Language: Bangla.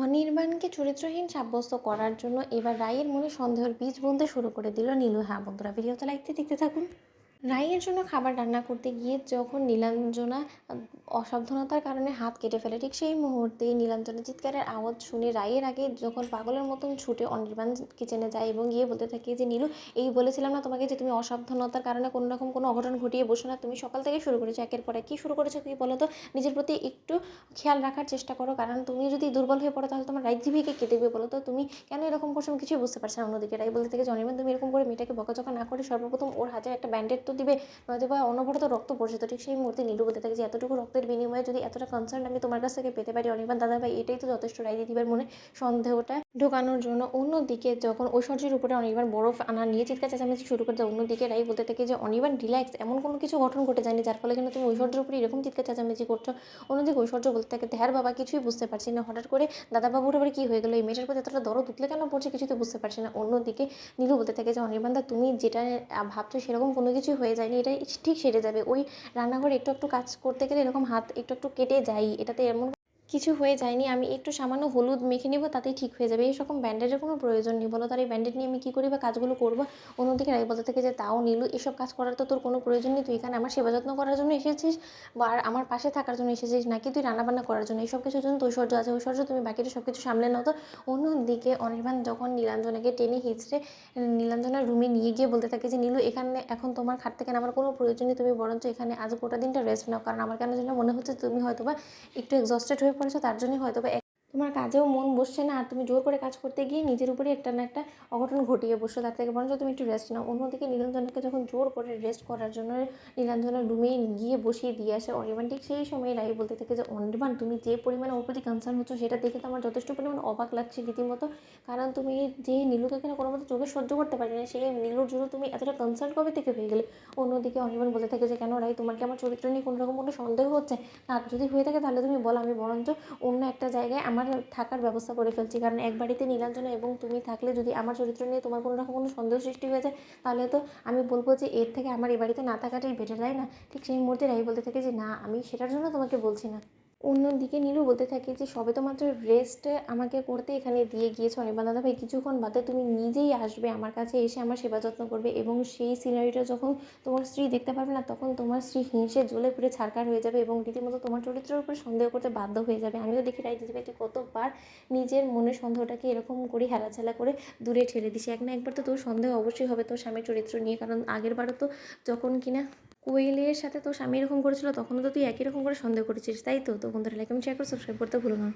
অনির্বাণকে চরিত্রহীন সাব্যস্ত করার জন্য এবার রাইয়ের মনে সন্দেহের বীজ বুনতে শুরু করে দিল নীলু। হ্যাঁ বন্ধুরা, ভিডিওটা দেখতে থাকুন। রাইয়ের জন্য খাবার রান্না করতে গিয়ে যখন নীলাঞ্জনা অসাবধানতার কারণে হাত কেটে ফেলে, ঠিক সেই মুহূর্তে নীলাঞ্জনা চিৎকারের আওয়াজ শুনে রাইয়ের আগে যখন পাগলের মতন ছুটে অনির্বাণ কিচেনে যায় এবং গিয়ে বলতে থাকে যে নীলু, এই বলেছিলাম না তোমাকে যে তুমি অসাবধানতার কারণে কোনো রকম কোনো অঘটন ঘটিয়ে বসো না। তুমি সকাল থেকে শুরু করেছো, একের পর এক কী শুরু করেছো কি বলো তো? নিজের প্রতি একটু খেয়াল রাখার চেষ্টা করো, কারণ তুমি যদি দুর্বল হয়ে পড়ো তাহলে তোমার রাইত জীবিকে কে দেবে বলো তো? তুমি কেন এরকম করছো আমি কিছুই বুঝতে পারছি না। অন্যদিকে রাই বলতে থাকে যে অনির্বাণ, তুমি এরকম করে মেয়েটাকে বকাঝকা না করে সর্বপ্রথম ওর হাতে একটা ব্যান্ডেড তো দিবে, নয়তো বা অনবরত রক্ত পড়ছে। তো ঠিক সেই মুহূর্তে নীলু বলতে থাকে যে এতটুকু রক্তের বিনিময়ে যদি এতটা কনসার্ন আমি তোমার কাছ থেকে পেতে পারি অনির্বাণ দাদা ভাই, এটাই তো যথেষ্ট রায় দিদিবার মনে সন্দেহটা ঢোকানোর জন্য। অন্যদিকে যখন ঐশ্বর্যের উপরে অনির্বাণ বরফ আনা নিয়ে চিৎকার চেঁচামেচি শুরু করে দেয়, অন্যদিকে রাই বলতে থাকে যে অনির্বাণ রিল্যাক্স, এমন কোনো কিছু ঘটনা ঘটে যায়নি যার ফলে কিন্তু তুমি ঐশ্বর্যের উপরে এরকম চিৎকার চেঁচামেচি করছো। অন্যদিকে ঐশ্বর্য বলতে থাকে ধ্যার বাবা, কিছুই বুঝতে পারছি না, হঠাৎ করে দাদাবাবুর আবার কী হয়ে গেলো, এই মেয়েটার প্রতি এতটা দরদ উতলে কেন পড়ছে, কিছু তো বুঝতে পারছি না। অন্যদিকে নীলু বলতে থাকে যে অনির্বাণ দা, তুমি যেটা ভাবছো সেরকম কোনো কিছুই হয়ে যায়নি, এটাই ঠিক সেরে যাবে। ওই রান্নাঘরে একটু একটু কাজ করতে গেলে এরকম হাত একটু একটু কেটে যাই, এটাতে এমন কিছু হয়ে যায়নি। আমি একটু সামান্য হলুদ মেখে নেবো, তাতেই ঠিক হয়ে যাবে। এইরকম ব্যান্ডেজের কোনো প্রয়োজন নেই বলো, তার এই ব্যান্ডেজ নিয়ে আমি কী করি বা কাজগুলো করবো? অন্যদিকে রাই বলতে থাকে যে তাও নীলু, এসব কাজ করার তো তোর কোনো প্রয়োজন নেই। তুই এখানে আমার সেবা যত্ন করার জন্য এসেছিস বা আর আমার পাশে থাকার জন্য এসেছিস, নাকি তুই রান্নাবান্না করার জন্য? এইসব কিছুর জন্য তো ঐশ্বর্য আছে, ঐশ্বর্য তুমি বাকিটা সব কিছু সামলে নাও তো। অন্যদিকে অনির্বাণ যখন নীলাঞ্জনাকে টেনে হিঁচড়ে নীলাঞ্জনার রুমে নিয়ে গিয়ে বলতে থাকে যে নীলু, এখানে এখন তোমার খাট থেকে আমার কোনো প্রয়োজন নেই, তুমি বরঞ্চ এখানে আজ গোটা দিনটা রেস্ট নাও, কারণ আমার কেন যেন মনে হচ্ছে তুমি হয়তো বা একটু এক্সস্টেড হয়ে পড়েছো, তার জন্যই হয়তো বা তোমার কাজেও মন বসছে না, আর তুমি জোর করে কাজ করতে গিয়ে নিজের উপরে একটা না একটা অঘটন ঘটিয়ে বসছো, তার থেকে বরঞ্চ তুমি একটু রেস্ট নাও। অন্যদিকে নীলাঞ্জনাকে যখন জোর করে রেস্ট করার জন্য নীলাঞ্জনার রুমে গিয়ে বসিয়ে দিয়ে আসে অনির্বাণ, ঠিক সেই সময় রাই বলতে থাকে যে অনির্বাণ, তুমি যে পরিমাণে ওর প্রতি কনসার্ন হচ্ছ সেটা দেখে তো আমার যথেষ্ট পরিমাণ অবাক লাগছে রীতিমতো। কারণ তুমি যে নীলুকে কিনা কোনো মতো চোখে সহ্য করতে পারি না, সেই নীলুর জন্য তুমি এতটা কনসার্ন কবে থেকে হয়ে গেলে? অন্যদিকে অনির্বাণ বলতে থাকে যে কেন রাই, তোমার কি আমার চরিত্র নিয়ে কোনো রকম কোনো সন্দেহ হচ্ছে? আর যদি হয়ে থাকে তাহলে তুমি বলো, আমি বরঞ্চ অন্য একটা জায়গায় আমার থাকার ব্যবস্থা করে ফেলছি, কারণ এক বাড়িতে নীলাঞ্জনা এবং তুমি থাকলে যদি আমার চরিত্র নিয়ে তোমার কোনো রকম কোনো সন্দেহ সৃষ্টি হয়ে যায়, তাহলে তো আমি বলবো যে এর থেকে আমার এই বাড়িতে না থাকাটাই বেটার, তাই না? ঠিক সেই মুহূর্তে রাই বলতে থাকে যে না, আমি সেটার জন্য তোমাকে বলছি না। অন্যদিকে নীলু বলতে থাকে যে সবে তো মাত্র রেস্ট আমাকে করতে এখানে দিয়ে গিয়েছো অনির্বাণ দাদা ভাই, কিছুক্ষণ বাদে তুমি নিজেই আসবে আমার কাছে, এসে আমার সেবা যত্ন করবে, এবং সেই সিনারিটা যখন তোমার স্ত্রী দেখতে পারবে না, তখন তোমার স্ত্রী হিংসে জ্বলে পুড়ে ছারখার হয়ে যাবে এবং রীতিমতো তোমার চরিত্রের উপরে সন্দেহ করতে বাধ্য হয়ে যাবে। আমিও দেখি রাই দিদিভাই তুই কতবার নিজের মনের সন্দেহটাকে এরকম করে হেলাছেলা করে দূরে ঠেলে দিস। এক না একবার তো তোর সন্দেহ অবশ্যই হবে তোর স্বামীর চরিত্র নিয়ে, কারণ আগের বারও তো যখন কিনা কোয়েলের সাথে তোর স্বামী এরকম করেছিল, তখনও তো তুই একই রকম করে সন্দেহ করেছিস, তাই তো? তো বন্ধুরা, লাইক এবং শেয়ার করে সাবস্ক্রাইব করতে ভুলো না।